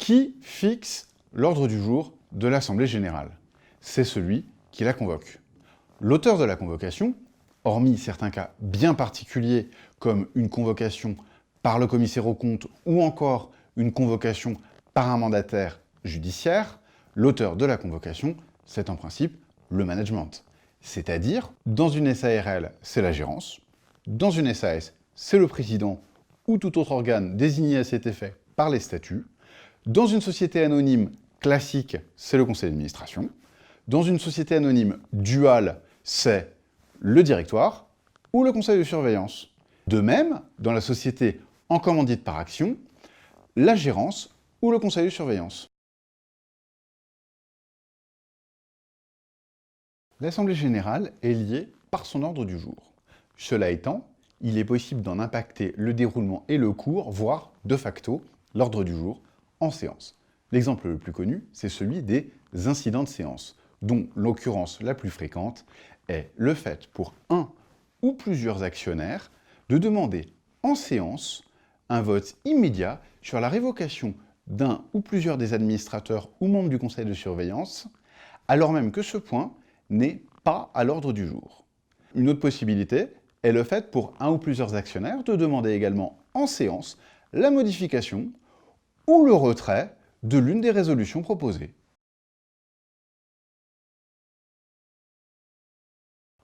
Qui fixe l'ordre du jour de l'Assemblée générale? C'est celui qui la convoque. L'auteur de la convocation, hormis certains cas bien particuliers comme une convocation par le commissaire aux comptes ou encore une convocation par un mandataire judiciaire, l'auteur de la convocation, c'est en principe le management. C'est-à-dire, dans une SARL, c'est la gérance, dans une SAS, c'est le président ou tout autre organe désigné à cet effet par les statuts, dans une société anonyme classique, c'est le conseil d'administration, dans une société anonyme duale, c'est le directoire ou le conseil de surveillance. De même, dans la société en commandite par action, la gérance ou le conseil de surveillance. L'Assemblée générale est liée par son ordre du jour. Cela étant, il est possible d'en impacter le déroulement et le cours, voire, de facto, l'ordre du jour en séance. L'exemple le plus connu, c'est celui des incidents de séance, dont l'occurrence la plus fréquente est le fait pour un ou plusieurs actionnaires de demander en séance un vote immédiat sur la révocation d'un ou plusieurs des administrateurs ou membres du conseil de surveillance, alors même que ce point n'est pas à l'ordre du jour. Une autre possibilité est le fait pour un ou plusieurs actionnaires de demander également en séance la modification ou le retrait de l'une des résolutions proposées.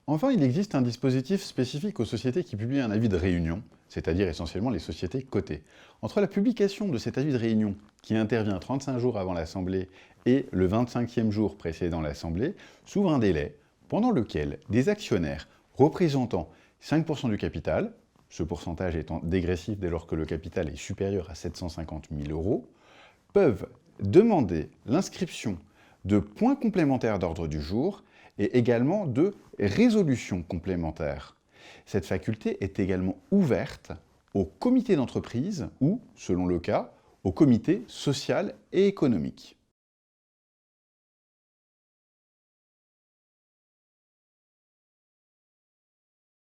Enfin, il existe un dispositif spécifique aux sociétés qui publient un avis de réunion, c'est-à-dire essentiellement les sociétés cotées. Entre la publication de cet avis de réunion, qui intervient 35 jours avant l'Assemblée, et le 25e jour précédant l'Assemblée, s'ouvre un délai pendant lequel des actionnaires représentant 5% du capital, ce pourcentage étant dégressif dès lors que le capital est supérieur à 750 000 €, peuvent demander l'inscription de points complémentaires d'ordre du jour et également de résolutions complémentaires. Cette faculté est également ouverte au comité d'entreprise ou, selon le cas, au comité social et économique.